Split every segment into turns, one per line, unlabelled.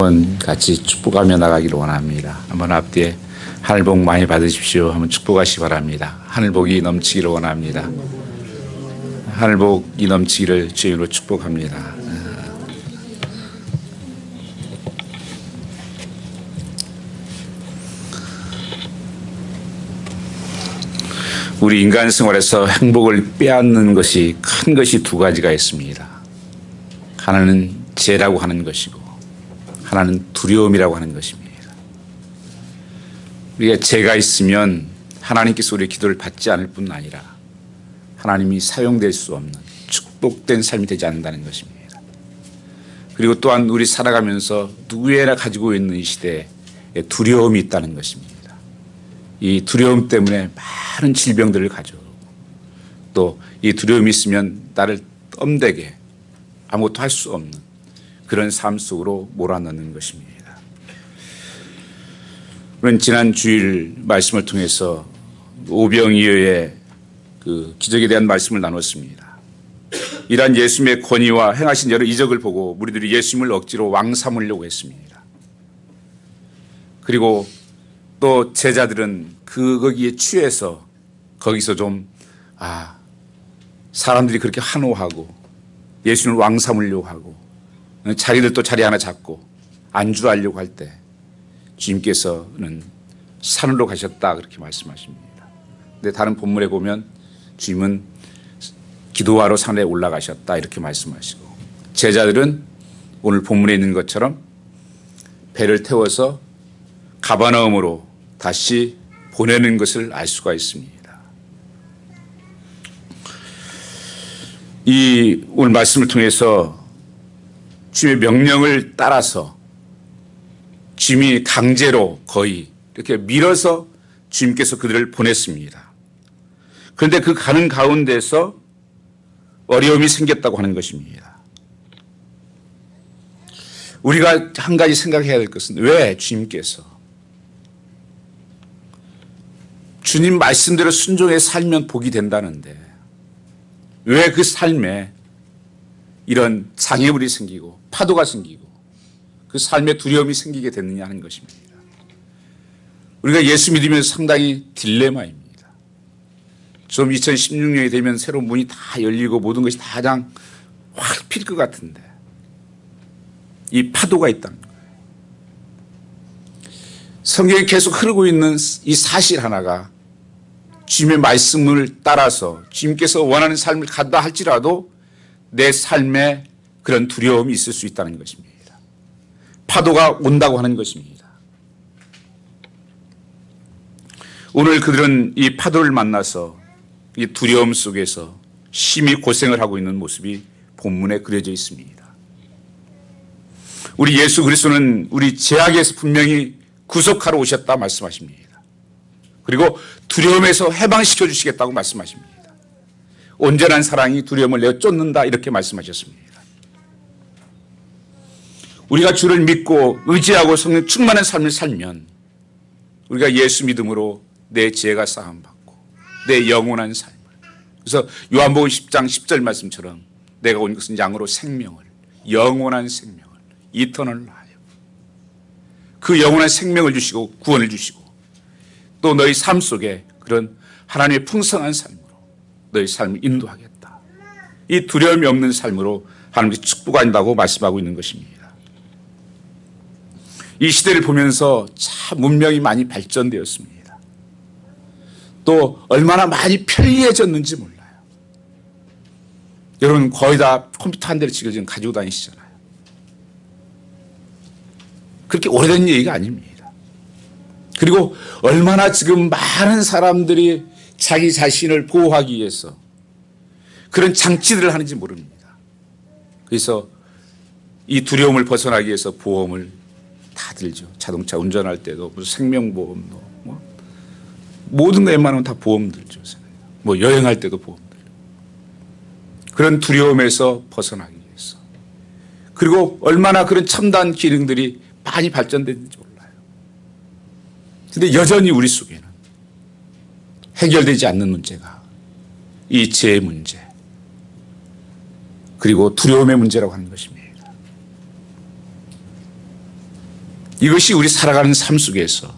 한번 같이 축복하며 나가기를 원합니다. 한번 앞뒤에 하늘 복 많이 받으십시오. 한번 축복하시기 바랍니다. 하늘 복이 넘치기를 원합니다. 하늘 복이 넘치기를 주님으로 축복합니다. 우리 인간 생활에서 행복을 빼앗는 것이 큰 것이 두 가지가 있습니다. 하나는 죄라고 하는 것이고 하나는 두려움이라고 하는 것입니다. 우리가 죄가 있으면 하나님께서 우리의 기도를 받지 않을 뿐 아니라 하나님이 사용될 수 없는 축복된 삶이 되지 않는다는 것입니다. 그리고 또한 우리 살아가면서 누구에나 가지고 있는 이 시대에 두려움이 있다는 것입니다. 이 두려움 때문에 많은 질병들을 가져오고 또 이 두려움이 있으면 나를 덤대게 아무것도 할 수 없는 그런 삶 속으로 몰아넣는 것입니다. 우리는 지난 주일 말씀을 통해서 오병이어의 그 기적에 대한 말씀을 나눴습니다. 이러한 예수님의 권위와 행하신 여러 이적을 보고 무리들이 예수님을 억지로 왕 삼으려고 했습니다. 그리고 또 제자들은 거기에 취해서 거기서 좀 사람들이 그렇게 환호하고 예수님을 왕 삼으려고 하고 자기들 또 자리 하나 잡고 안주하려고 할 때 주님께서는 산으로 가셨다 그렇게 말씀하십니다. 근데 다른 본문에 보면 주님은 기도하러 산에 올라가셨다 이렇게 말씀하시고 제자들은 오늘 본문에 있는 것처럼 배를 태워서 가버나움으로 다시 보내는 것을 알 수가 있습니다. 이 오늘 말씀을 통해서 주님의 명령을 따라서 주님이 강제로 거의 이렇게 밀어서 주님께서 그들을 보냈습니다. 그런데 그 가는 가운데서 어려움이 생겼다고 하는 것입니다. 우리가 한 가지 생각해야 될 것은 왜 주님께서 주님 말씀대로 순종해 살면 복이 된다는데 왜 그 삶에 이런 장애물이 생기고 파도가 생기고 그 삶에 두려움이 생기게 됐느냐 하는 것입니다. 우리가 예수 믿으면서 상당히 딜레마입니다. 좀 2016년이 되면 새로운 문이 다 열리고 모든 것이 다 그냥 확 필 것 같은데 이 파도가 있다는 거예요. 성경이 계속 흐르고 있는 이 사실 하나가 주님의 말씀을 따라서 주님께서 원하는 삶을 간다 할지라도 내 삶에 그런 두려움이 있을 수 있다는 것입니다. 파도가 온다고 하는 것입니다. 오늘 그들은 이 파도를 만나서 이 두려움 속에서 심히 고생을 하고 있는 모습이 본문에 그려져 있습니다. 우리 예수 그리스도는 우리 죄악에서 분명히 구속하러 오셨다 말씀하십니다. 그리고 두려움에서 해방시켜 주시겠다고 말씀하십니다. 온전한 사랑이 두려움을 내어 쫓는다 이렇게 말씀하셨습니다. 우리가 주를 믿고 의지하고 성령 충만한 삶을 살면 우리가 예수 믿음으로 내 죄가 사함받고 내 영원한 삶을 그래서 요한복음 10장 10절 말씀처럼 내가 온 것은 양으로 생명을 영원한 생명을 이터널 라이프 그 영원한 생명을 주시고 구원을 주시고 또 너희 삶 속에 그런 하나님의 풍성한 삶으로 너희 삶을 인도하겠다. 이 두려움이 없는 삶으로 하나님께서 축복한다고 말씀하고 있는 것입니다. 이 시대를 보면서 참 문명이 많이 발전되었습니다. 또 얼마나 많이 편리해졌는지 몰라요. 여러분 거의 다 컴퓨터 한 대를 지금 가지고 다니시잖아요. 그렇게 오래된 얘기가 아닙니다. 그리고 얼마나 지금 많은 사람들이 자기 자신을 보호하기 위해서 그런 장치들을 하는지 모릅니다. 그래서 이 두려움을 벗어나기 위해서 보험을 다 들죠. 자동차 운전할 때도 생명보험도 모든 거 웬만하면 다 보험 들죠. 여행할 때도 보험 들죠. 그런 두려움에서 벗어나기 위해서. 그리고 얼마나 그런 첨단 기능들이 많이 발전됐는지 몰라요. 그런데 여전히 우리 속에는 해결되지 않는 문제가 이 죄의 문제 그리고 두려움의 문제라고 하는 것입니다. 이것이 우리 살아가는 삶 속에서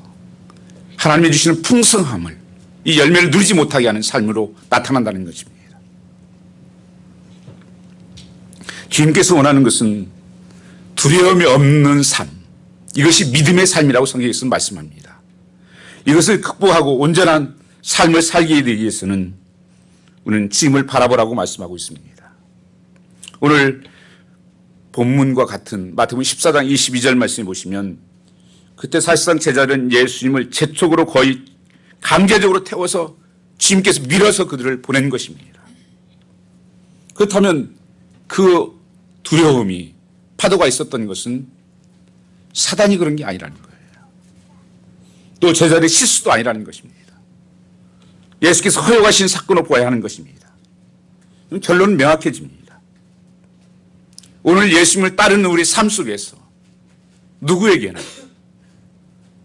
하나님이 주시는 풍성함을, 이 열매를 누리지 못하게 하는 삶으로 나타난다는 것입니다. 주님께서 원하는 것은 두려움이 없는 삶, 이것이 믿음의 삶이라고 성경에서는 말씀합니다. 이것을 극복하고 온전한 삶을 살기 위해서는 우리는 주님을 바라보라고 말씀하고 있습니다. 오늘 본문과 같은 마태복음 14장 22절 말씀을 보시면 그때 사실상 제자들은 예수님을 재촉으로 거의 강제적으로 태워서 주님께서 밀어서 그들을 보낸 것입니다. 그렇다면 그 두려움이 파도가 있었던 것은 사단이 그런 게 아니라는 거예요. 또 제자들의 실수도 아니라는 것입니다. 예수께서 허용하신 사건으로 보아야 하는 것입니다. 결론은 명확해집니다. 오늘 예수님을 따르는 우리 삶 속에서 누구에게나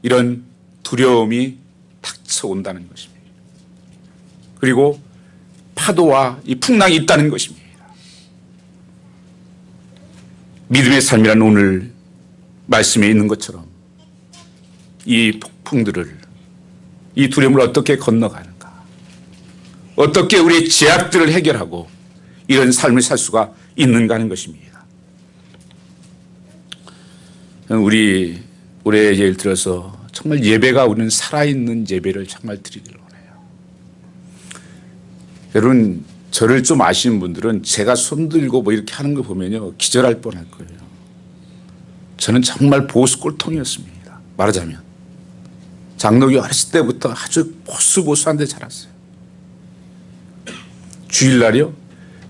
이런 두려움이 닥쳐온다는 것입니다. 그리고 파도와 이 풍랑이 있다는 것입니다. 믿음의 삶이라는 오늘 말씀에 있는 것처럼 이 폭풍들을, 이 두려움을 어떻게 건너가는가, 어떻게 우리의 제약들을 해결하고 이런 삶을 살 수가 있는가 하는 것입니다. 우리 올해 예를 들어서 정말 예배가 우리는 살아있는 예배를 정말 드리기를 원해요. 여러분, 저를 좀 아시는 분들은 제가 손들고 뭐 이렇게 하는 거 보면요, 기절할 뻔할 거예요. 저는 정말 보수 꼴통이었습니다. 말하자면. 장로교 어렸을 때부터 아주 보수보수한 데 자랐어요. 주일날이요,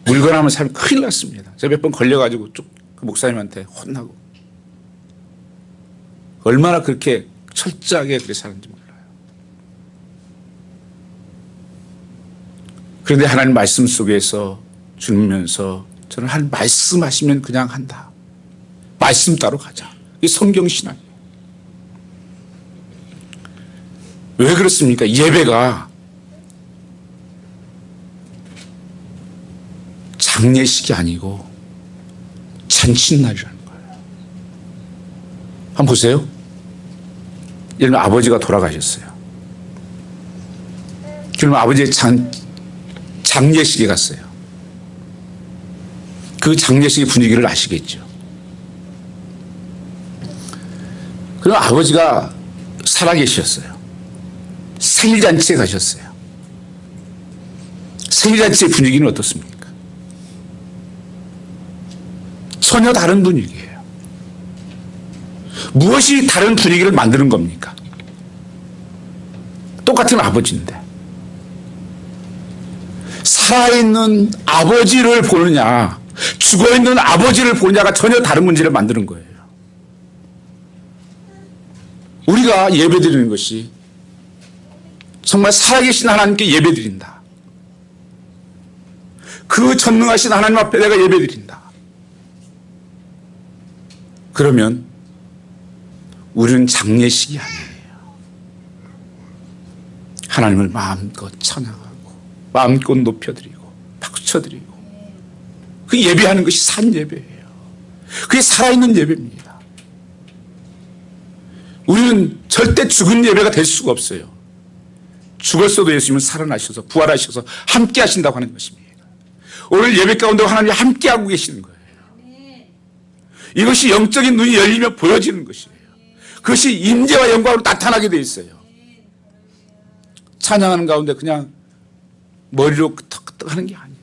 물건하면 살면 큰일 났습니다. 제가 몇 번 걸려가지고 쭉 그 목사님한테 혼나고. 얼마나 그렇게 철저하게 그렇게 사는지 몰라요. 그런데 하나님 말씀 속에서 주면서 저는 하나님 말씀하시면 그냥 한다. 말씀 따로 가자. 이게 성경신앙이에요. 왜 그렇습니까? 예배가 장례식이 아니고 잔칫날이라는 거예요. 한번 보세요. 예를 들면 아버지가 돌아가셨어요. 그러면 아버지의 장례식에 갔어요. 그 장례식의 분위기를 아시겠죠. 그럼 아버지가 살아계셨어요. 생일잔치에 가셨어요. 생일잔치의 분위기는 어떻습니까? 전혀 다른 분위기예요. 무엇이 다른 분위기를 만드는 겁니까? 똑같은 아버지인데. 살아있는 아버지를 보느냐, 죽어있는 아버지를 보느냐가 전혀 다른 문제를 만드는 거예요. 우리가 예배드리는 것이 정말 살아계신 하나님께 예배드린다. 그 전능하신 하나님 앞에 내가 예배드린다. 그러면 우리는 장례식이 아니에요. 하나님을 마음껏 찬양하고 마음껏 높여드리고 박수쳐드리고 그 예배하는 것이 산 예배예요. 그게 살아있는 예배입니다. 우리는 절대 죽은 예배가 될 수가 없어요. 죽었어도 예수님은 살아나셔서 부활하셔서 함께 하신다고 하는 것입니다. 오늘 예배 가운데 하나님이 함께하고 계시는 거예요. 이것이 영적인 눈이 열리며 보여지는 것이에요. 그것이 임재와 영광으로 나타나게 돼 있어요. 찬양하는 가운데 그냥 머리로 끄덕끄덕 하는 게 아니에요.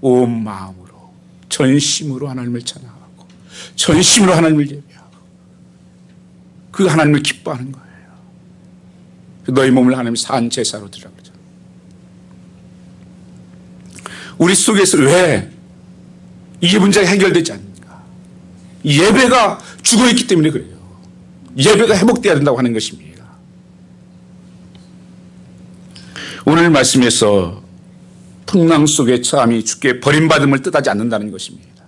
온 마음으로 전심으로 하나님을 찬양하고 전심으로 하나님을 예배하고 그 하나님을 기뻐하는 거예요. 너희 몸을 하나님의 산 제사로 드리라 그러죠. 우리 속에서 왜 이 문제가 해결되지 않는가? 예배가 죽어있기 때문에 그래요. 예배가 회복되어야 된다고 하는 것입니다. 오늘 말씀에서 풍랑 속에 처함이 주께 버림받음을 뜻하지 않는다는 것입니다.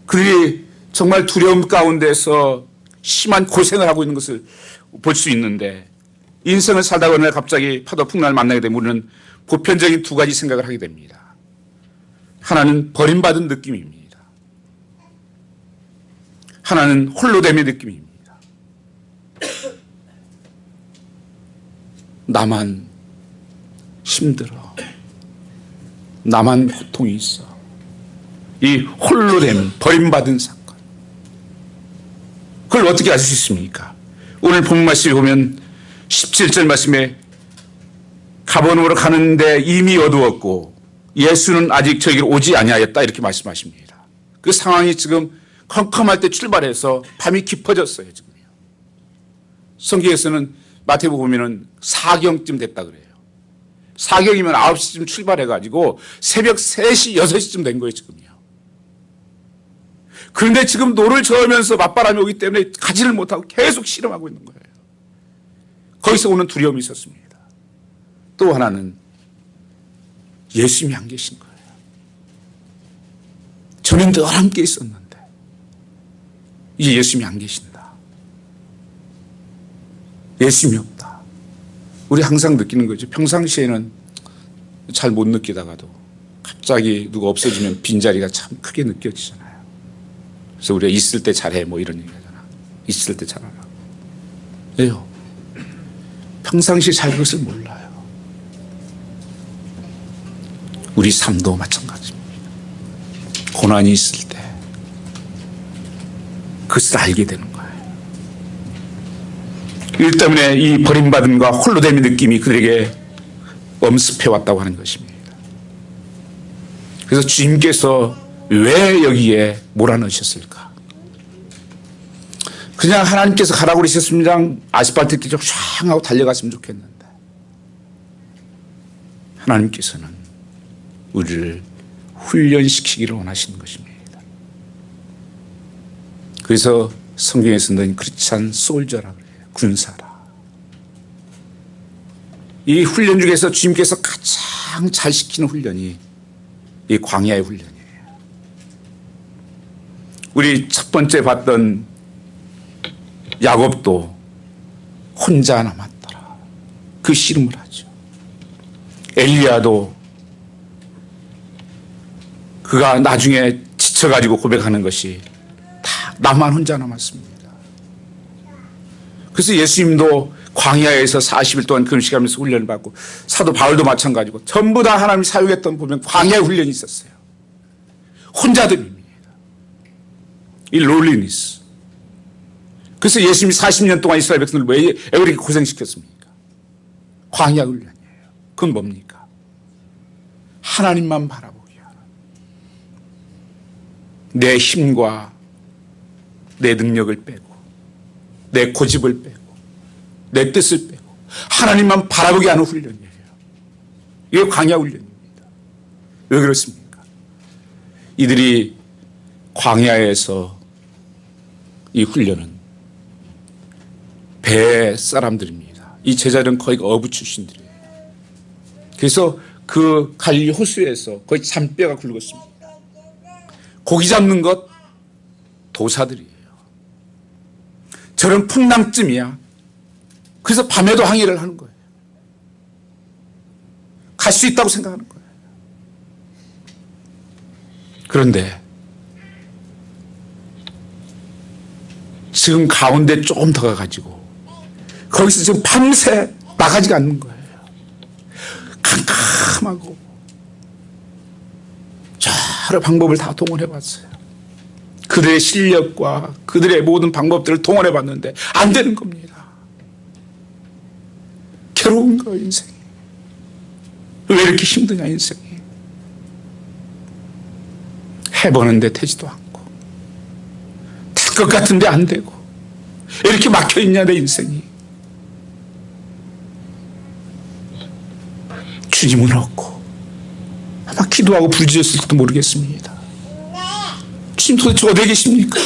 그들이 정말 두려움 가운데서 심한 고생을 하고 있는 것을 볼 수 있는데, 인생을 살다가 어느 날 갑자기 파도 풍랑을 만나게 되면 우리는 보편적인 두 가지 생각을 하게 됩니다. 하나는 버림받은 느낌입니다. 하나는 홀로됨의 느낌입니다. 나만 힘들어. 나만 고통이 있어. 이 홀로됨, 버림받은 사건. 그걸 어떻게 알 수 있습니까? 오늘 본 말씀에 보면 17절 말씀에 가버나움으로 가는데 이미 어두웠고 예수는 아직 저에게로 오지 아니하였다 이렇게 말씀하십니다. 그 상황이 지금 컴컴할 때 출발해서 밤이 깊어졌어요. 지금요. 성경에서는 마태복음 보면은 사경쯤 됐다 그래요. 사경이면 9시쯤 출발해가지고 새벽 3시, 6시쯤 된 거예요, 지금요. 그런데 지금 노를 저으면서 맞바람이 오기 때문에 가지를 못하고 계속 씨름하고 있는 거예요. 거기서 오는 두려움이 있었습니다. 또 하나는 예수님이 안 계신 거예요. 저는 늘 함께 있었는데 이제 예수님이 안 계신다. 예수님이 없다. 우리 항상 느끼는 거죠. 평상시에는 잘 못 느끼다가도 갑자기 누가 없어지면 빈자리가 참 크게 느껴지잖아요. 그래서 우리가 있을 때 잘해 뭐 이런 얘기 하잖아. 있을 때 잘하라고. 왜요? 평상시에 잘 그것을 몰라요. 우리 삶도 마찬가지입니다. 고난이 있을 때 그것을 알게 되는 거예요. 이 때문에 이 버림받음과 홀로됨의 느낌이 그들에게 엄습해 왔다고 하는 것입니다. 그래서 주님께서 왜 여기에 몰아넣으셨을까? 그냥 하나님께서 가라고 그러셨습니다. 아스팔트 길로 쫙 하고 달려갔으면 좋겠는데 하나님께서는 우리를 훈련시키기를 원하시는 것입니다. 그래서 성경에서는 크리스찬 솔저라고 그래요. 군사라. 이 훈련 중에서 주님께서 가장 잘 시키는 훈련이 이 광야의 훈련이에요. 우리 첫 번째 봤던 야곱도 혼자 남았더라. 그 씨름을 하죠. 엘리야도 그가 나중에 지쳐가지고 고백하는 것이 다 나만 혼자 남았습니다. 그래서 예수님도 광야에서 40일 동안 금식하면서 훈련을 받고 사도 바울도 마찬가지고 전부 다 하나님이 사용했던 보면 광야의 훈련이 있었어요. 혼자들입니다. 이 롤리니스. 그래서 예수님이 40년 동안 이스라엘 백성을 왜 그렇게 고생시켰습니까? 광야 훈련이에요. 그건 뭡니까? 하나님만 바라보게 하는. 내 힘과 내 능력을 빼고 내 고집을 빼고 내 뜻을 빼고 하나님만 바라보게 하는 훈련이에요. 이게 광야 훈련입니다. 왜 그렇습니까? 이들이 광야에서 이 훈련은 배 사람들입니다. 이 제자들은 거의 어부 출신들이에요. 그래서 그 갈릴리 호수에서 거의 잔뼈가 굵었습니다. 고기 잡는 것 도사들이에요. 저런 풍랑쯤이야. 그래서 밤에도 항해를 하는 거예요. 갈 수 있다고 생각하는 거예요. 그런데 지금 가운데 조금 더 가가지고 거기서 지금 밤새 나가지가 않는 거예요. 캄캄하고 여러 방법을 다 동원해봤어요. 그들의 실력과 그들의 모든 방법들을 동원해봤는데 안 되는 겁니다. 괴로운 거예요, 인생이. 왜 이렇게 힘드냐, 인생이. 해보는데 되지도 않고 될 것 같은데 안 되고 이렇게 막혀있냐, 내 인생이. 주님은 없고 아마 기도하고 부르짖었을지도 모르겠습니다. 주님 도대체 어디에 계십니까?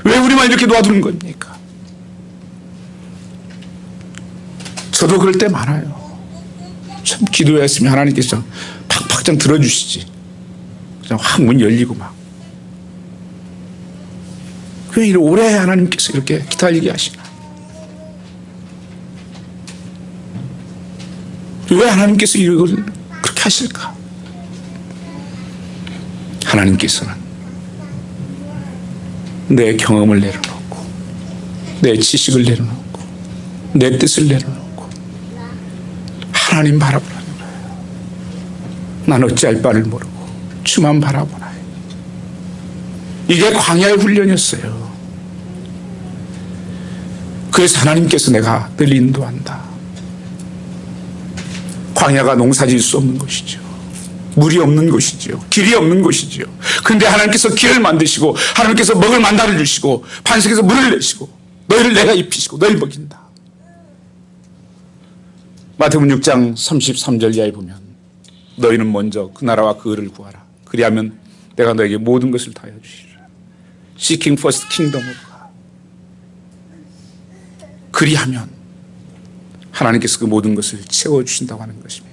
왜 우리만 이렇게 놓아두는 겁니까? 저도 그럴 때 많아요. 참 기도했으면 하나님께서 팍팍 들어주시지. 그냥 확 문 열리고 막. 왜 오래 하나님께서 이렇게 기다리게 하시나? 왜 하나님께서 이걸 그렇게 하실까? 하나님께서는 내 경험을 내려놓고 내 지식을 내려놓고 내 뜻을 내려놓고 하나님 바라보라는 거예요. 난 어찌할 바를 모르고 주만 바라보나요. 이게 광야의 훈련이었어요. 그래서 하나님께서 내가 늘 인도한다. 광야가 농사질 수 없는 곳이죠. 물이 없는 곳이죠. 길이 없는 곳이죠. 그런데 하나님께서 길을 만드시고 하나님께서 먹을 만나를 주시고 반석에서 물을 내시고 너희를 내가 입히시고 너희를 먹인다. 마태복음 6장 33절 이하에 보면 너희는 먼저 그 나라와 그 의를 구하라. 그리하면 내가 너에게 모든 것을 다하여 주시리라. Seeking first kingdom of God. 그리하면 하나님께서 그 모든 것을 채워주신다고 하는 것입니다.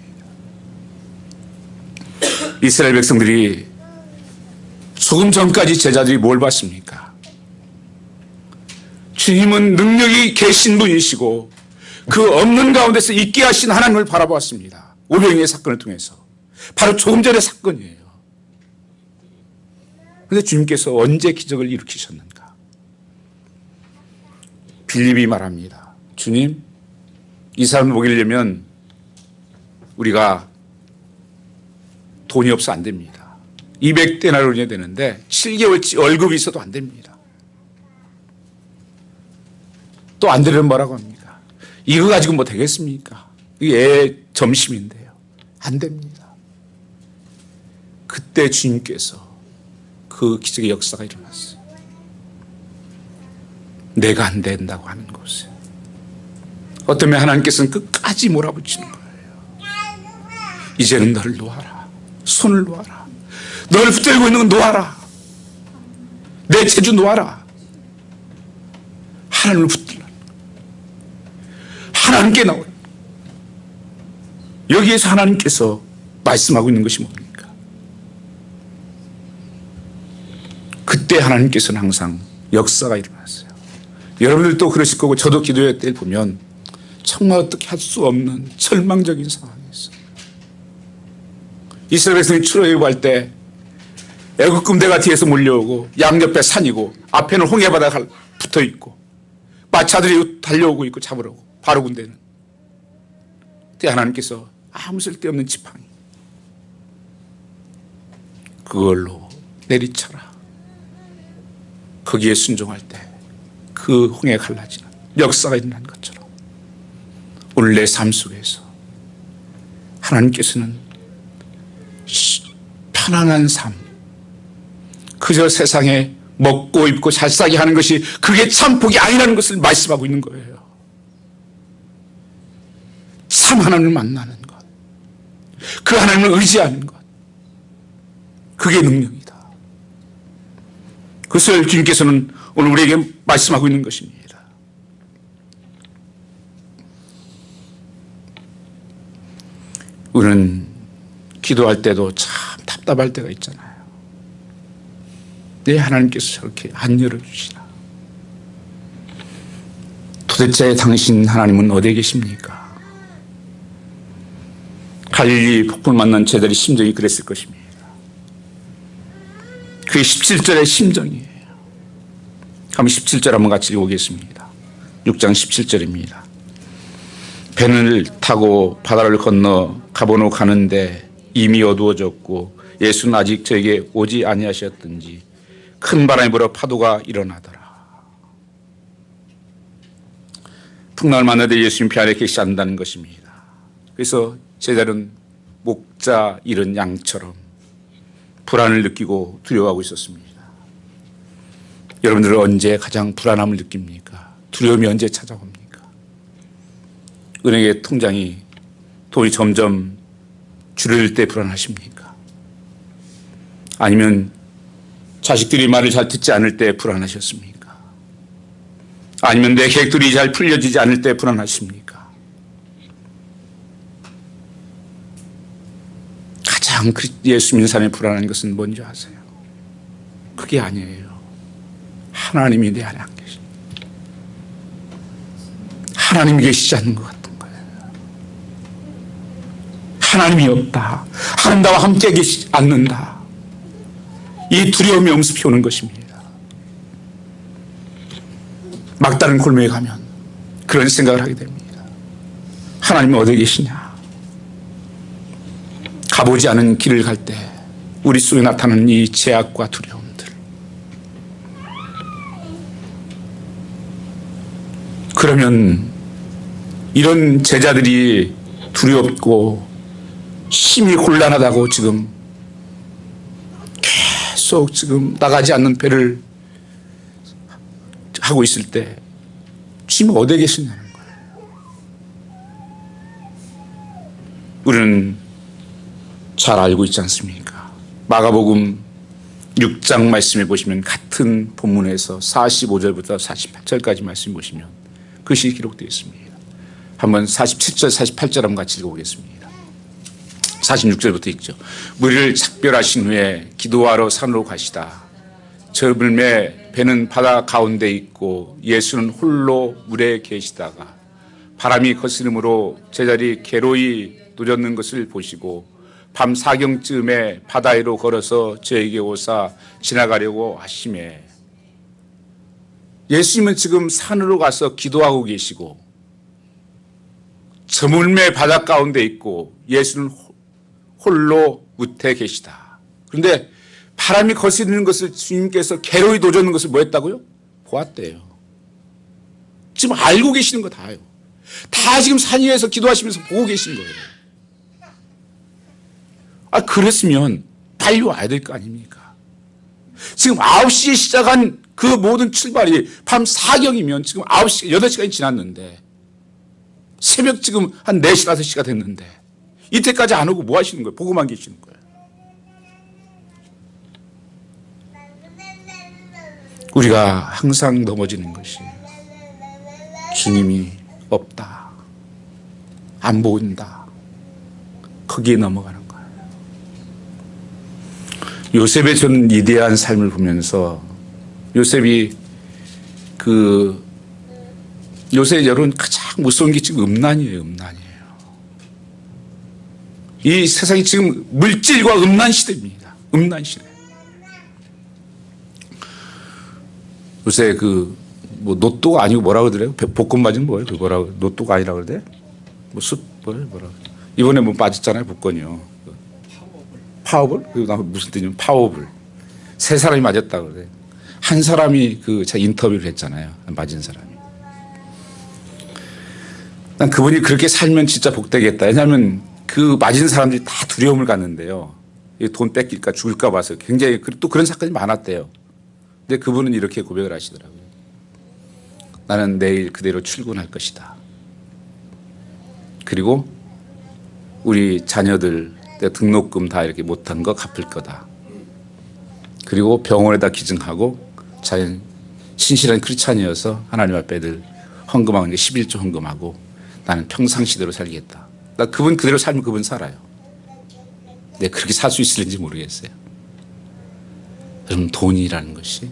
이스라엘 백성들이 조금 전까지 제자들이 뭘 봤습니까? 주님은 능력이 계신 분이시고 그 없는 가운데서 있게 하신 하나님을 바라보았습니다. 오병이의 사건을 통해서. 바로 조금 전의 사건이에요. 그런데 주님께서 언제 기적을 일으키셨는가? 빌립이 말합니다. 주님, 이 사람을 먹이려면 우리가 돈이 없어 안 됩니다. 200데나리온이 되는데 7개월치 월급이 있어도 안 됩니다. 또 안 되려면 뭐라고 합니까? 이거 가지고 뭐 되겠습니까? 이게 애 점심인데요. 안 됩니다. 그때 주님께서 그 기적의 역사가 일어났어요. 내가 안 된다고 하는 곳에 어쩌면 하나님께서는 끝까지 몰아붙이는 거예요. 이제는 너를 놓아라. 손을 놓아라. 너를 붙들고 있는 건 놓아라. 내 재주 놓아라. 하나님을 붙들라. 하나님께 나오라. 여기에서 하나님께서 말씀하고 있는 것이 뭡니까? 그때 하나님께서는 항상 역사가 일어났어요. 여러분들도 그러실 거고 저도 기도회 때 보면 정말 어떻게 할 수 없는 절망적인 상황이었어요. 이스라엘 백성이 출애굽할 때 애국 군대가 뒤에서 몰려오고 양옆에 산이고 앞에는 홍해바다가 붙어있고 마차들이 달려오고 있고 잡으려고 바로 군대는. 그때 하나님께서 아무 쓸데없는 지팡이 그걸로 내리쳐라. 거기에 순종할 때 그 홍해 갈라지는 역사가 일어난 것처럼 오늘 내 삶 속에서 하나님께서는 편안한 삶, 그저 세상에 먹고 입고 잘 살게 하는 것이 그게 참 복이 아니라는 것을 말씀하고 있는 거예요. 참 하나님을 만나는 것, 그 하나님을 의지하는 것, 그게 능력이다. 그것을 주님께서는 오늘 우리에게 말씀하고 있는 것입니다. 우리는 기도할 때도 참 답답할 때가 있잖아요. 왜 하나님께서 저렇게 안 열어주시나? 도대체 당신 하나님은 어디에 계십니까? 갈릴리 폭풍을 만난 제자들의 심정이 그랬을 것입니다. 그게 17절의 심정이에요. 그럼 17절 한번 같이 읽어보겠습니다. 6장 17절입니다. 배를 타고 바다를 건너 가보노 가는데 이미 어두워졌고 예수는 아직 저에게 오지 아니하셨던지 큰 바람이 불어 파도가 일어나더라. 풍랑을 만나되 예수님 배 안에 계시지 않는다는 것입니다. 그래서 제자들은 목자 잃은 양처럼 불안을 느끼고 두려워하고 있었습니다. 여러분들은 언제 가장 불안함을 느낍니까? 두려움이 언제 찾아옵니까? 은행의 통장이 돈이 점점 줄어들 때 불안하십니까? 아니면 자식들이 말을 잘 듣지 않을 때 불안하셨습니까? 아니면 내 계획들이 잘 풀려지지 않을 때 불안하십니까? 가장 예수 믿는 사람이 불안한 것은 뭔지 아세요? 그게 아니에요. 하나님이 내 안에 안 계시. 하나님이 계시지 않는 것 같은 거예요. 하나님이 없다. 하나님 나와 함께 계시지 않는다. 이 두려움이 엄습해 오는 것입니다. 막다른 골목에 가면 그런 생각을 하게 됩니다. 하나님은 어디 계시냐? 가보지 않은 길을 갈 때 우리 속에 나타나는 이 제약과 두려움들, 그러면 이런 제자들이 두렵고 심히 곤란하다고 지금 계속 지금 나가지 않는 배를 하고 있을 때 주님은 어디에 계시냐는 거예요. 우리는 잘 알고 있지 않습니까? 마가복음 6장 말씀해 보시면 같은 본문에서 45절부터 48절까지 말씀 보시면 그것이 기록되어 있습니다. 한번 47절, 48절 한번 같이 읽어보겠습니다. 46절부터 읽죠. 무리를 작별하신 후에 기도하러 산으로 가시다. 저물매 배는 바다 가운데 있고 예수는 홀로 물에 계시다가 바람이 거스름으로 제자리 괴로이 노젓는 것을 보시고 밤 사경쯤에 바다 위로 걸어서 저에게 오사 지나가려고 하시매, 예수님은 지금 산으로 가서 기도하고 계시고 저물매 바다 가운데 있고 예수는 홀로 무태 계시다. 그런데 바람이 거스르는 것을 주님께서 괴로이 노젓는 것을 뭐 했다고요? 보았대요. 지금 알고 계시는 거 다요. 다 지금 산 위에서 기도하시면서 보고 계신 거예요. 그랬으면 빨리 와야 될 거 아닙니까? 지금 9시에 시작한 그 모든 출발이 밤 4경이면 지금 9시, 8시간이 지났는데 새벽 지금 한 4시, 5시가 됐는데 이때까지 안 오고 뭐 하시는 거예요? 보고만 계시는 거예요. 우리가 항상 넘어지는 것이 주님이 없다, 안 보인다, 거기에 넘어가는 거예요. 요셉의 전 위대한 삶을 보면서 요셉의 여론 가장 무서운 게 지금 음란이에요. 음란이에요. 이 세상이 지금 물질과 음란 시대입니다. 음란 시대. 요새 뭐 노또가 아니고 뭐라고 그러더래요? 복권 맞은 뭐예요? 뭐라고 노또가 아니라고 그러대? 뭐라고? 이번에 뭐 빠졌잖아요, 복권이요. 파워블? 그리고 무슨 뜻이냐면 파워블. 세 사람이 맞았다고 그래. 한 사람이 제가 인터뷰를 했잖아요. 맞은 사람이. 난 그분이 그렇게 살면 진짜 복되겠다. 왜냐하면 그 맞은 사람들이 다 두려움을 갖는데요. 돈 뺏길까 죽을까 봐서 굉장히 또 그런 사건이 많았대요. 근데 그분은 이렇게 고백을 하시더라고요. 나는 내일 그대로 출근할 것이다. 그리고 우리 자녀들 등록금 다 이렇게 못한 거 갚을 거다. 그리고 병원에다 기증하고 자연 신실한 크리스찬이어서 하나님 앞에 늘 헌금하는 게 11조 헌금하고 나는 평상시대로 살겠다. 나 그분 그대로 살면 그분 살아요. 근데 그렇게 살 수 있을지 모르겠어요. 여러분, 돈이라는 것이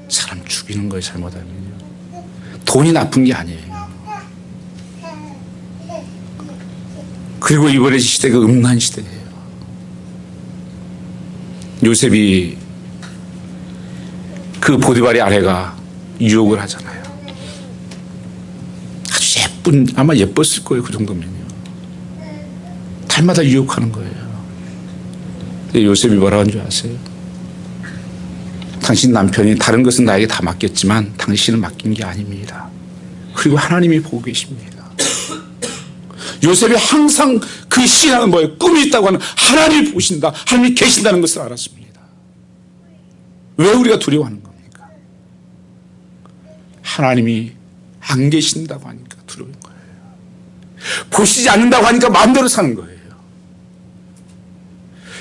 사람 죽이는 거예요. 잘못하면요. 돈이 나쁜 게 아니에요. 그리고 이번에 시대가 음란 시대예요. 요셉이 그 보디발의 아내가 유혹을 하잖아요. 아주 예쁜, 아마 예뻤을 거예요. 그 정도면요. 달마다 유혹하는 거예요. 근데 요셉이 뭐라고 하는 줄 아세요? 당신 남편이 다른 것은 나에게 다 맡겼지만 당신은 맡긴 게 아닙니다. 그리고 하나님이 보고 계십니다. 요셉이 항상 그 신앙은 뭐예요? 꿈이 있다고 하는 하나님이 보신다, 하나님이 계신다는 것을 알았습니다. 왜 우리가 두려워하는 겁니까? 하나님이 안 계신다고 하니까 두려운 거예요. 보시지 않는다고 하니까 마음대로 사는 거예요.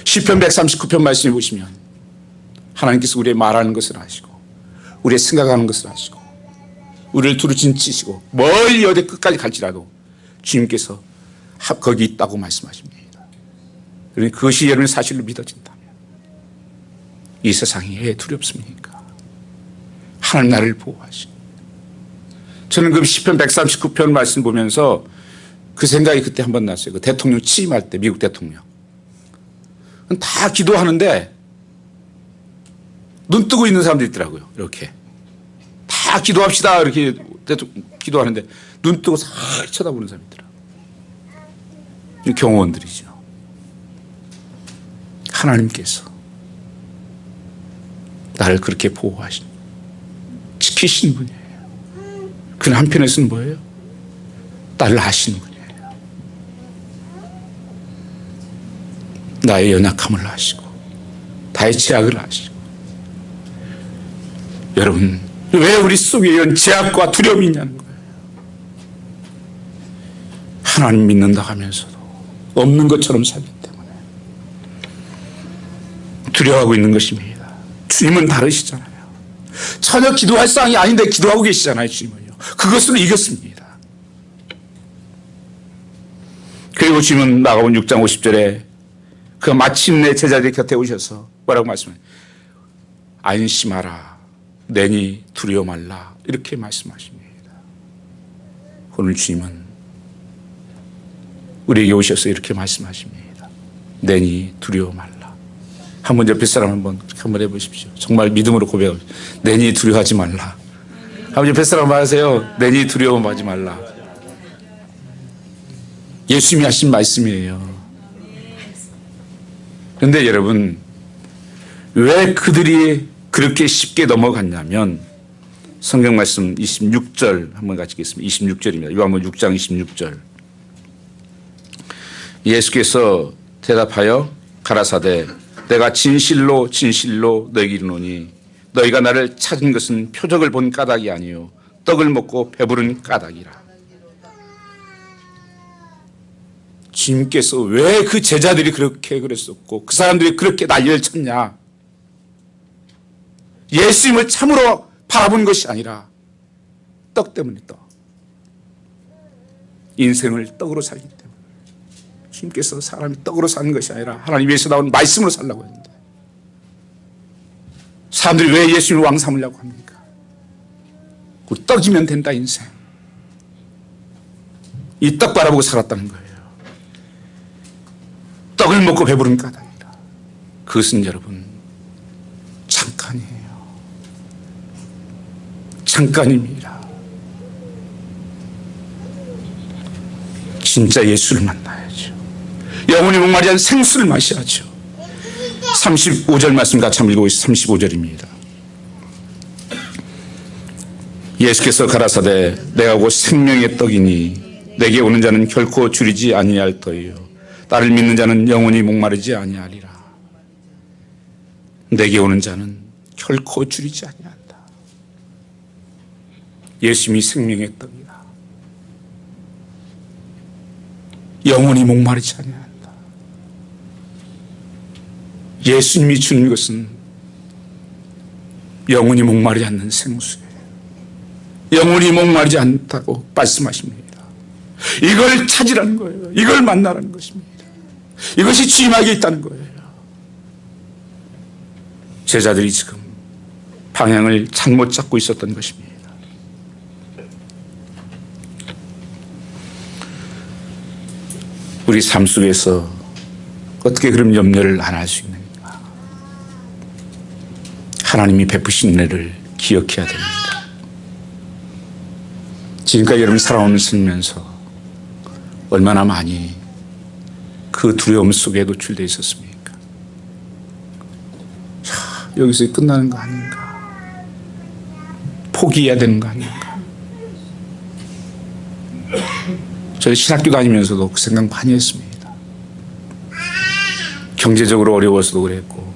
시편 139편 말씀해 보시면 하나님께서 우리의 말하는 것을 아시고 우리의 생각하는 것을 아시고 우리를 두루 진치시고 멀리 어디 끝까지 갈지라도 주님께서 거기 있다고 말씀하십니다. 그러니 그것이 여러분의 사실로 믿어진다면 이 세상이 왜 두렵습니까? 하나님 나를 보호하시고. 저는 그 시편 139편 말씀 보면서 그 생각이 그때 한번 났어요. 그 대통령 취임할 때, 미국 대통령 다 기도하는데 눈 뜨고 있는 사람들 있더라고요. 이렇게 다 자, 기도합시다. 이렇게 기도하는데 눈 뜨고 싹 쳐다보는 사람이 있더라고요. 경호원들이죠. 하나님께서 나를 그렇게 보호하신, 지키신 분이에요. 그는 한편에서는 뭐예요? 나를 아시는 분이에요. 나의 연약함을 아시고 나의 제약을 아시고. 여러분, 왜 우리 속에 이런 제약과 두려움이 있냐는 거예요. 하나님 믿는다 하면서도 없는 것처럼 살기 때문에 두려워하고 있는 것입니다. 주님은 다르시잖아요. 전혀 기도할 상황이 아닌데 기도하고 계시잖아요. 주님은요. 그것으로 이겼습니다. 그리고 주님은 마가복음 6장 50절에 그 마침내 제자들 곁에 오셔서 뭐라고 말씀하세요? 안심하라, 내니 두려워 말라, 이렇게 말씀하십니다. 오늘 주님은 우리에게 오셔서 이렇게 말씀하십니다. 내니 두려워 말라. 한번 옆에 사람 한번 해보십시오. 정말 믿음으로 고백하십시오. 내니 두려워하지 말라. 한번 옆에 사람 말하세요. 내니 두려워하지 말라. 예수님이 하신 말씀이에요. 그런데 여러분, 왜 그들이 그렇게 쉽게 넘어갔냐면 성경 말씀 26절 한번 같이 읽겠습니다. 26절입니다. 요한복음 6장 26절. 예수께서 대답하여 가라사대 내가 진실로 진실로 너희에게 이르노니 너희가 나를 찾은 것은 표적을 본 까닭이 아니요 떡을 먹고 배부른 까닭이라. 주님께서 왜 그 제자들이 그렇게 그랬었고 그 사람들이 그렇게 난리를 쳤냐? 예수님을 참으로 바라본 것이 아니라 떡 때문에, 떡. 인생을 떡으로 살기 때문에. 주님께서 사람이 떡으로 사는 것이 아니라 하나님에서 나온 말씀으로 살라고 했는데 사람들이 왜 예수님을 왕 삼으려고 합니까? 우리 떡이면 된다, 인생. 이 떡 바라보고 살았다는 거예요. 떡을 먹고 배부른 까닭이라. 그것은 여러분 잠깐이에요. 잠깐입니다. 진짜 예수를 만나야죠. 영원히 목마르지 않은 생수를 마셔야죠. 35절 말씀 같이 한번 읽어보시죠. 35절입니다. 예수께서 가라사대 내가 곧 생명의 떡이니 내게 오는 자는 결코 줄이지 아니할 터이요 나를 믿는 자는 영원히 목마르지 아니하리라. 내게 오는 자는 결코 줄이지 아니한다. 예수님이 생명의 떡이라. 영원히 목마르지 아니한다. 예수님이 주는 것은 영원히 목마르지 않는 생수예요. 영원히 목마르지 않다고 말씀하십니다. 이걸 찾으라는 거예요. 이걸 만나라는 것입니다. 이것이 주님에게 있다는 거예요. 제자들이 지금 방향을 잘못 잡고 있었던 것입니다. 우리 삶 속에서 어떻게 그런 염려를 안 할 수 있는가? 하나님이 베푸신 은혜를 기억해야 됩니다. 지금까지 여러분 살아오면서 얼마나 많이 그 두려움 속에 노출되어 있었습니까? 자, 여기서 끝나는 거 아닌가? 포기해야 되는 거 아닌가? 저희 신학교 다니면서도 그 생각 많이 했습니다. 경제적으로 어려워서도 그랬고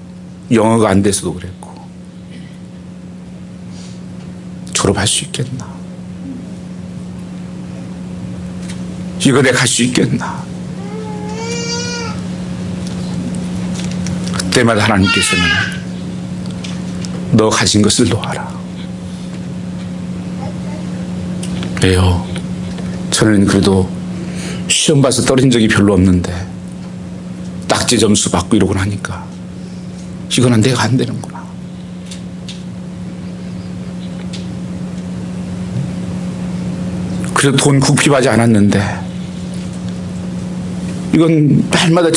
영어가 안 돼서도 그랬고 졸업할 수 있겠나? 이거 내가 할 수 있겠나? 그때마다 하나님께서는 너 가진 것을 놓아라. 왜요? 저는 그래도 시험 봐서 떨어진 적이 별로 없는데 딱지 점수 받고 이러고 나니까 이거는 내가 안 되는구나. 그래도 돈 국비하지 않았는데 이건 날마다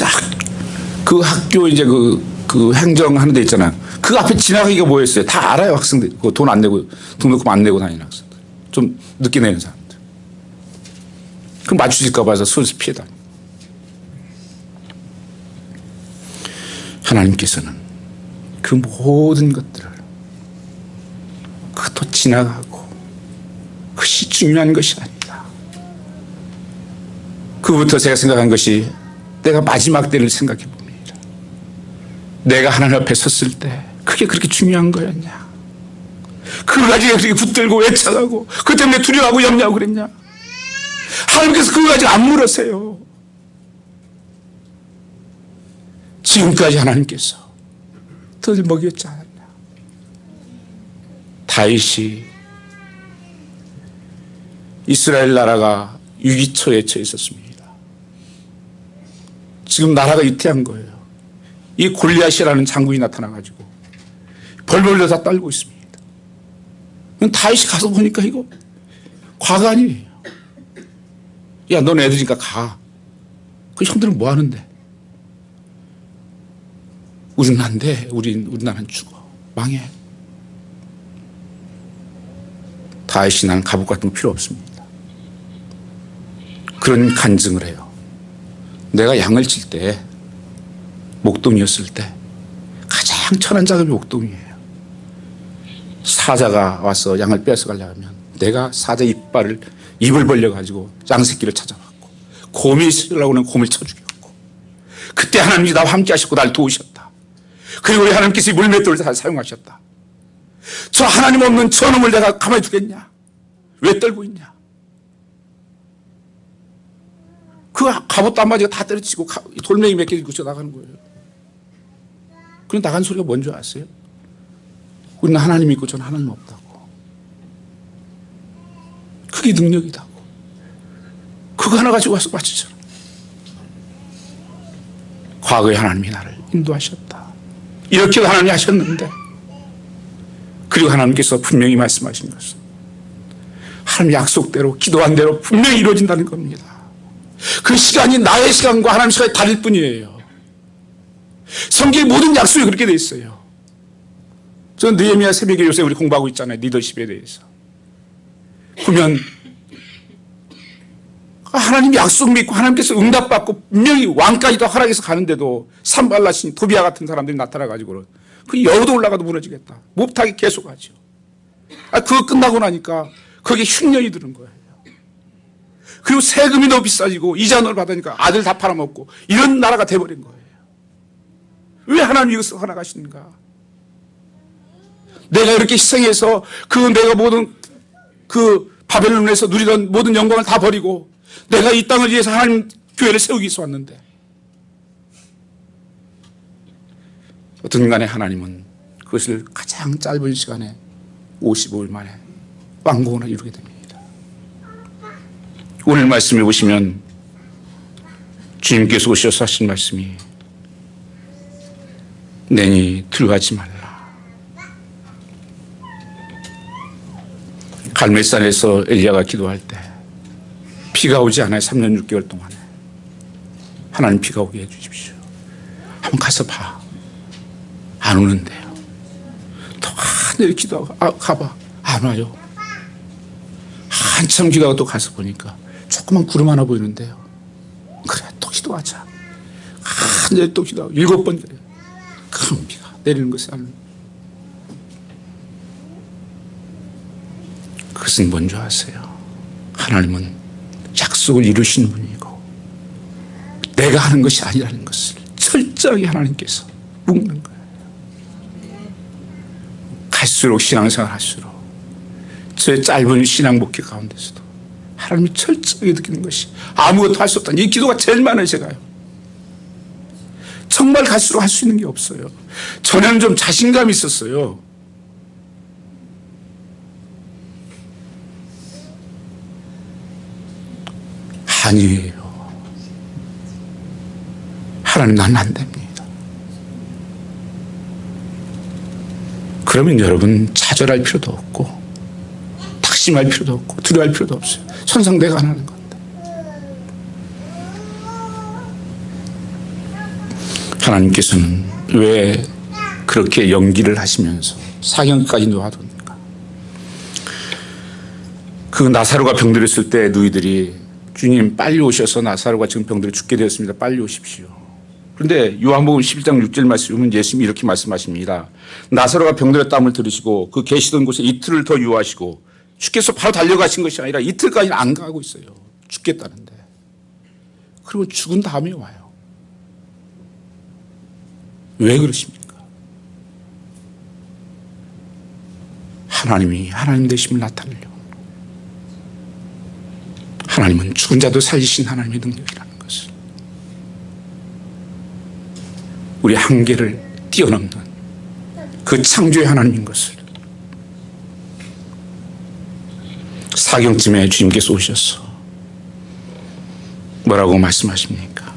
그 학교 이제 그 행정하는 데 있잖아요. 그 앞에 지나가기가 뭐였어요? 다 알아요, 학생들. 그거 돈 안 내고, 등록금 안 내고 다니는 학생들. 좀 늦게 내는 사람들. 그 맞추실까 봐서 슬슬 피해 다니고. 하나님께서는 그 모든 것들을 그것도 지나가고 그것이 중요한 것이 아니다. 그부터 제가 생각한 것이 내가 마지막 때를 생각해 봅니다. 내가 하나님 앞에 섰을 때 그게 그렇게 중요한 거였냐? 그걸 가지고 그렇게 붙들고 애착하고 그 때문에 두려워하고 염려하고 그랬냐? 하나님께서 그거 가지고 안 물으세요. 지금까지 하나님께서 덜 먹였지 않았냐? 다윗이 이스라엘 나라가 위기처에 처해 있었습니다. 지금 나라가 위태한 거예요. 이 골리앗이라는 장군이 나타나가지고 벌벌 다 떨고 있습니다. 다윗이 가서 보니까 이거 과가 아니에요. 야, 너네 애들이니까 가. 그 형들은 뭐 하는데? 우리는 안 돼. 우리 나라는 죽어. 망해. 다윗이 나는 갑옷 같은 거 필요 없습니다. 그런 간증을 해요. 내가 양을 칠 때, 목동이었을 때 가장 천한 작업이 목동이에요. 사자가 와서 양을 뺏어가려고 하면 내가 사자 입을 벌려가지고 양새끼를 찾아왔고, 곰이 있으려고 하면 곰을 쳐 죽였고, 그때 하나님이 나와 함께 하셨고 날 도우셨다. 그리고 우리 하나님께서 이 물맷돌을 다 사용하셨다. 저 하나님 없는 저놈을 내가 가만히 두겠냐? 왜 떨고 있냐? 그 갑옷 단바지가 다 때려치고 돌멩이 몇 개 들고 나가는 거예요. 그럼 나간 소리가 뭔지 아세요? 우리는 하나님 있고 저는 하나님 없다고. 그게 능력이다고. 그거 하나 가지고 와서 맞추잖아. 과거에 하나님이 나를 인도하셨다. 이렇게도 하나님이 하셨는데, 그리고 하나님께서 분명히 말씀하신 것은 하나님 약속대로 기도한 대로 분명히 이루어진다는 겁니다. 그 시간이 나의 시간과 하나님 시간이 다를 뿐이에요. 성경의 모든 약속이 그렇게 돼 있어요. 저는 느헤미야 새벽에 요새 우리 공부하고 있잖아요. 리더십에 대해서. 보면 하나님 약속 믿고 하나님께서 응답받고 분명히 왕까지도 허락해서 가는데도 산발라신 도비아 같은 사람들이 나타나가지고 그 여우도 올라가도 무너지겠다. 못하게 계속하죠. 그거 끝나고 나니까 거기에 흉년이 드는 거예요. 그리고 세금이 너무 비싸지고 이자를 받으니까 아들 다 팔아먹고 이런 나라가 돼버린 거예요. 왜 하나님 이것을 허락하시는가? 내가 이렇게 희생해서 내가 모든 바벨론에서 누리던 모든 영광을 다 버리고 내가 이 땅을 위해서 하나님 교회를 세우기 위해서 왔는데, 어떤 간에 하나님은 그것을 가장 짧은 시간에 55일 만에 완공을 이루게 됩니다. 오늘 말씀해 보시면 주님께서 오셔서 하신 말씀이 내니 두려워하지 말라. 갈멜산에서 엘리야가 기도할 때 비가 오지 않아요. 3년 6개월 동안에. 하나님 비가 오게 해주십시오. 한번 가서 봐. 안 오는데요. 또 하늘에 기도하고 가봐. 안 와요. 한참 기도하고 또 가서 보니까 조그만 구름 하나 보이는데요. 그래, 또 기도하자. 하늘에 또 기도하고 7번 그래요. 큰 비가 내리는 것이 아니에요. 그것은 뭔지 아세요? 하나님은 약속을 이루시는 분이고 내가 하는 것이 아니라는 것을 철저하게 하나님께서 묵는 거예요. 갈수록 신앙생활 할수록 저의 짧은 신앙 목회 가운데서도 하나님이 철저하게 느끼는 것이 아무것도 할 수 없다. 이 기도가 제일 많아요. 제가요. 정말 갈수록 할 수 있는 게 없어요. 전에는 좀 자신감이 있었어요. 아니에요. 하나님 나는 안 됩니다. 그러면 여러분 좌절할 필요도 없고 낙심할 필요도 없고 두려워할 필요도 없어요. 천상 내가 안 하는 건데. 하나님께서는 왜 그렇게 연기를 하시면서 사형까지 놓아두니까 그 나사로가 병들었을 때 누이들이 주님 빨리 오셔서 나사로가 지금 병들어 죽게 되었습니다. 빨리 오십시오. 그런데 요한복음 11장 6절 말씀은 예수님이 이렇게 말씀하십니다. 나사로가 병들었다함을 들으시고 그 계시던 곳에 이틀을 더 유하시고 주께서 바로 달려가신 것이 아니라 이틀까지는 안 가고 있어요. 죽겠다는데. 그리고 죽은 다음에 와요. 왜 그러십니까? 하나님이 하나님 되심을 나타내려고. 하나님은 죽은 자도 살리신 하나님의 능력이라는 것을, 우리 한계를 뛰어넘는 그 창조의 하나님인 것을 사경쯤에 주님께서 오셔서 뭐라고 말씀하십니까?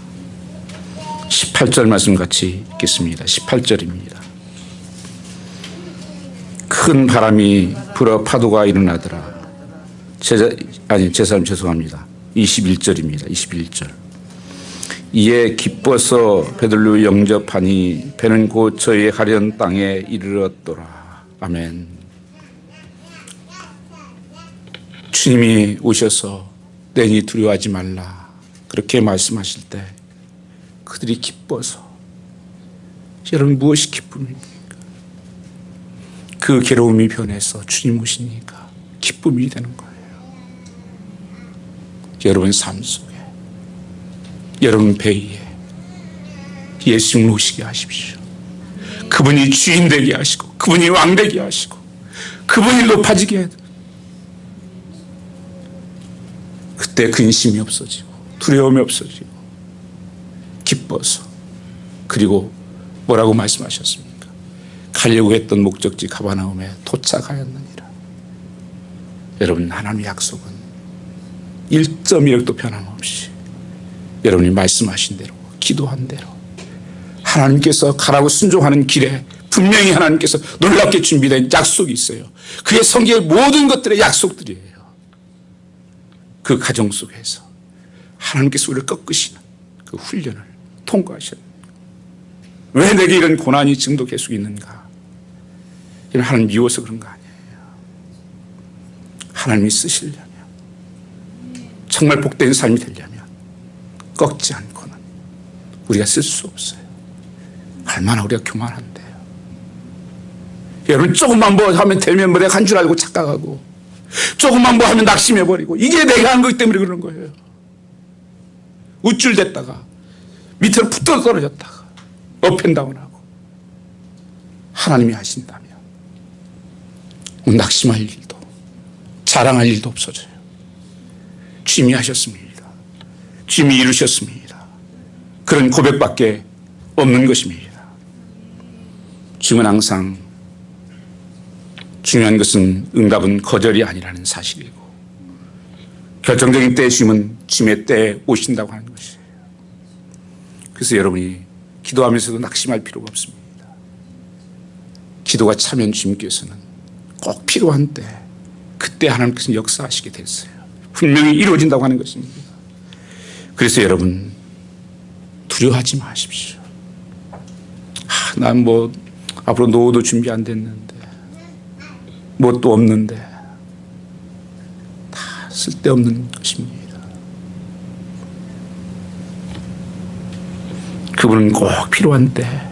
18절 말씀 같이 읽겠습니다. 18절입니다. 큰 바람이 불어 파도가 일어나더라. 죄송합니다. 21절입니다. 21절. 이에 기뻐서 베들로 영접하니 배는 곧 저희의 가려운 땅에 이르렀더라. 아멘. 주님이 오셔서 내니 두려워하지 말라 그렇게 말씀하실 때 그들이 기뻐서, 여러분 무엇이 기쁨입니까? 그 괴로움이 변해서 주님 오시니까 기쁨이 되는 거예요. 여러분 삶 속에, 여러분 배에 예수님을 오시게 하십시오. 그분이 주인 되게 하시고 그분이 왕 되게 하시고 그분이 높아지게 해야 돼요. 그때 근심이 없어지고 두려움이 없어지고 기뻐서, 그리고 뭐라고 말씀하셨습니까? 가려고 했던 목적지 가버나움에 도착하였느니라. 여러분 하나님의 약속은 1.1도 변함없이 여러분이 말씀하신 대로, 기도한 대로 하나님께서 가라고 순종하는 길에 분명히 하나님께서 놀랍게 준비된 약속이 있어요. 그의 성경의 모든 것들의 약속들이에요. 그 가정 속에서 하나님께서 우리를 꺾으시는 그 훈련을 통과하셨는 거예요. 왜 내게 이런 고난이 지금도 계속 있는가? 이건 하나님 미워서 그런 거 아니에요. 하나님이 쓰시려면, 정말 복된 삶이 되려면 꺾지 않고는 우리가 쓸 수 없어요. 얼마나 우리가 교만한데요. 여러분 조금만 뭐 하면 되면 뭐 내가 한 줄 알고 착각하고, 조금만 뭐 하면 낙심해버리고, 이게 내가 한 거기 때문에 그러는 거예요. 우쭐댔다가 밑으로 푹 떨어졌다가 업앤다운하고. 하나님이 하신다면 낙심할 일도 자랑할 일도 없어져요. 주님이 하셨습니다. 주님이 이루셨습니다. 그런 고백밖에 없는 것입니다. 주님은 항상 중요한 것은 응답은 거절이 아니라는 사실이고, 결정적인 때에 주님은 주님의 때에 오신다고 하는 것이에요. 그래서 여러분이 기도하면서도 낙심할 필요가 없습니다. 기도가 차면 주님께서는 꼭 필요한 때, 그때 하나님께서는 역사하시게 됐어요. 분명히 이루어진다고 하는 것입니다. 그래서 여러분 두려워하지 마십시오. 난 뭐 앞으로 노후도 준비 안 됐는데, 뭣도 없는데, 다 쓸데없는 것입니다. 그분은 꼭 필요한 때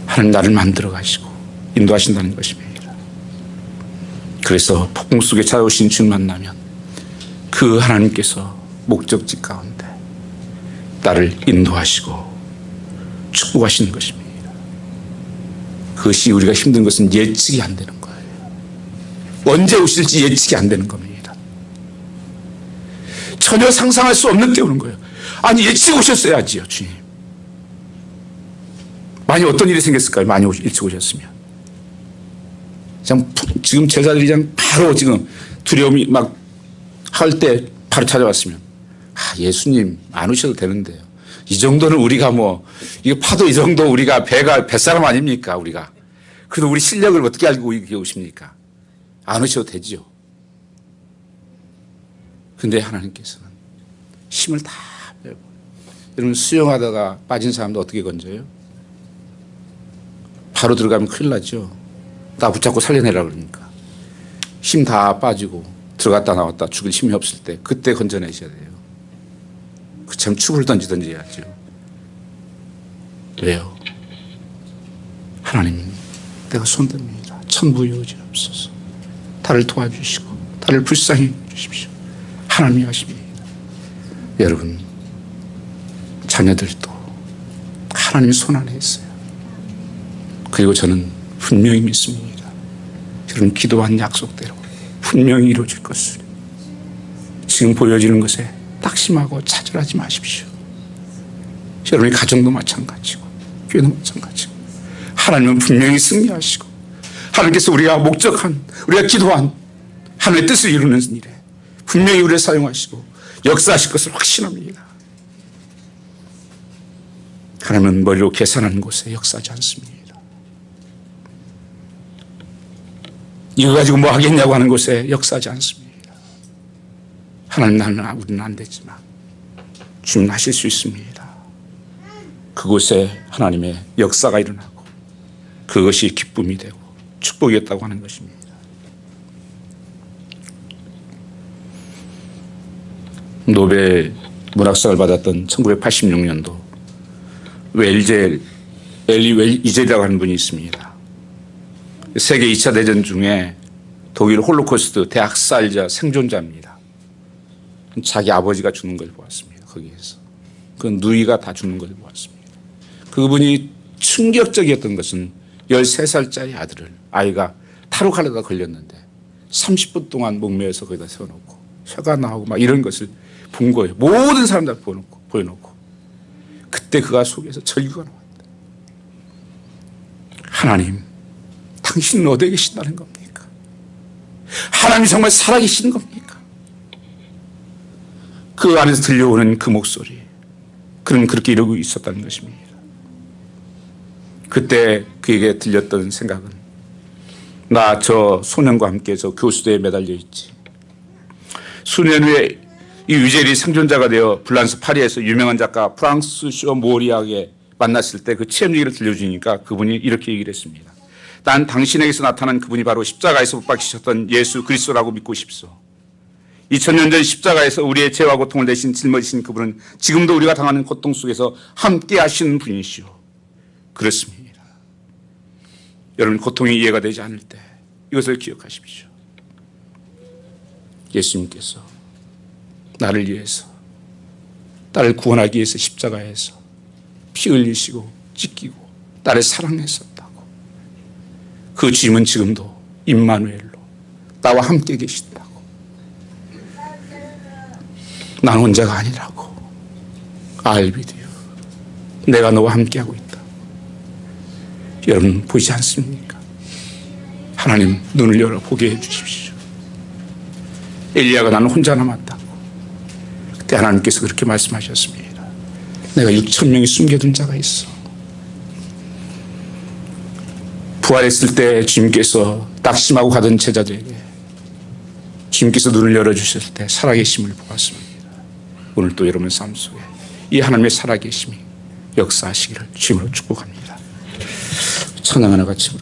하나님 나를 만들어 가시고 인도하신다는 것입니다. 그래서 폭풍 속에 찾아오신 주님 만나면 그 하나님께서 목적지 가운데 나를 인도하시고 축복하시는 것입니다. 그것이 우리가 힘든 것은 예측이 안 되는 거예요. 언제 오실지 예측이 안 되는 겁니다. 전혀 상상할 수 없는 때 오는 거예요. 아니 일찍 오셨어야지요, 주님. 만약 어떤 일이 생겼을까요? 많이 일찍 오셨으면. 지금 제자들이 그냥 바로 지금 두려움이 막 할 때 바로 찾아왔으면, 예수님 안 오셔도 되는데요. 이 정도는 우리가 뭐, 이거 파도 이 정도 우리가 뱃사람 아닙니까, 우리가. 그래도 우리 실력을 어떻게 알고 여기 오십니까? 안 오셔도 되지요. 근데 하나님께서는 힘을 다 빼고, 여러분 수영하다가 빠진 사람도 어떻게 건져요? 바로 들어가면 큰일 나죠. 나 붙잡고 살려내라 그러니까. 힘 다 빠지고 들어갔다 나왔다 죽을 힘이 없을 때 그때 건져내셔야 돼요. 그참 축을 던지든지 해야죠. 왜요? 하나님, 내가 손듭니다. 천부여지옵소서. 나를 도와주시고 나를 불쌍히 해주십시오. 하나님이 하십니다. 여러분, 자녀들도 하나님 손 안에 있어요. 그리고 저는 분명히 믿습니다. 여러분, 기도한 약속대로 분명히 이루어질 것을. 지금 보여지는 것에 낙심하고 좌절하지 마십시오. 여러분의 가정도 마찬가지고 교회도 마찬가지고 하나님은 분명히 승리하시고 하나님께서 우리가 목적한, 우리가 기도한 하나님의 뜻을 이루는 일에 분명히 우리를 사용하시고 역사하실 것을 확신합니다. 하나님은 머리로 계산하는 곳에 역사하지 않습니다. 이거 가지고 뭐 하겠냐고 하는 곳에 역사하지 않습니다. 하나님, 나는 우리는 안 되지만 주님 하실 수 있습니다. 그곳에 하나님의 역사가 일어나고 그것이 기쁨이 되고 축복이었다고 하는 것입니다. 노벨 문학상을 받았던 1986년도 엘리 이젤이라고 하는 분이 있습니다. 세계 2차 대전 중에 독일 홀로코스트 대학살자 생존자입니다. 자기 아버지가 죽는 걸 보았습니다. 거기에서. 그 누이가 다 죽는 걸 보았습니다. 그분이 충격적이었던 것은 13살짜리 아이가 타로칼로가 걸렸는데 30분 동안 목매어서 거기다 세워놓고 혀가 나오고 막 이런 것을 본 거예요. 모든 사람들 보여놓고 그때 그가 속에서 절규가 나왔다. 하나님, 당신은 어디에 계신다는 겁니까? 하나님 정말 살아계시는 겁니까? 그 안에서 들려오는 그 목소리, 그는 그렇게 이러고 있었다는 것입니다. 그때 그에게 들렸던 생각은, 나 저 소년과 함께 저 교수대에 매달려 있지. 수년 후에 이 유젤이 생존자가 되어 프랑스 파리에서 유명한 작가 프랑스 쇼 모리아게 만났을 때 그 체험 얘기를 들려주니까 그분이 이렇게 얘기를 했습니다. 난 당신에게서 나타난 그분이 바로 십자가에서 못 박히셨던 예수 그리스도라고 믿고 싶소. 2000년 전 십자가에서 우리의 죄와 고통을 대신 짊어지신 그분은 지금도 우리가 당하는 고통 속에서 함께 하시는 분이시오. 그렇습니다. 여러분, 고통이 이해가 되지 않을 때 이것을 기억하십시오. 예수님께서 나를 위해서, 나를 구원하기 위해서 십자가에서 피 흘리시고 찢기고 나를 사랑했었다고. 그 주님은 지금도 임마누엘로 나와 함께 계신다고. 난 혼자가 아니라고. I'll be with you. 내가 너와 함께하고 있다. 여러분, 보이지 않습니까? 하나님, 눈을 열어 보게 해주십시오. 엘리야가 나는 혼자 남았다고. 그때 하나님께서 그렇게 말씀하셨습니다. 내가 6,000명이 숨겨둔 자가 있어. 부활했을 때 주님께서 낙심하고 가던 제자들에게 주님께서 눈을 열어주셨을 때 살아계심을 보았습니다. 오늘 또 여러분의 삶 속에 이 하나님의 살아계심이 역사하시기를 주님으로 축복합니다. 찬양 하나 같이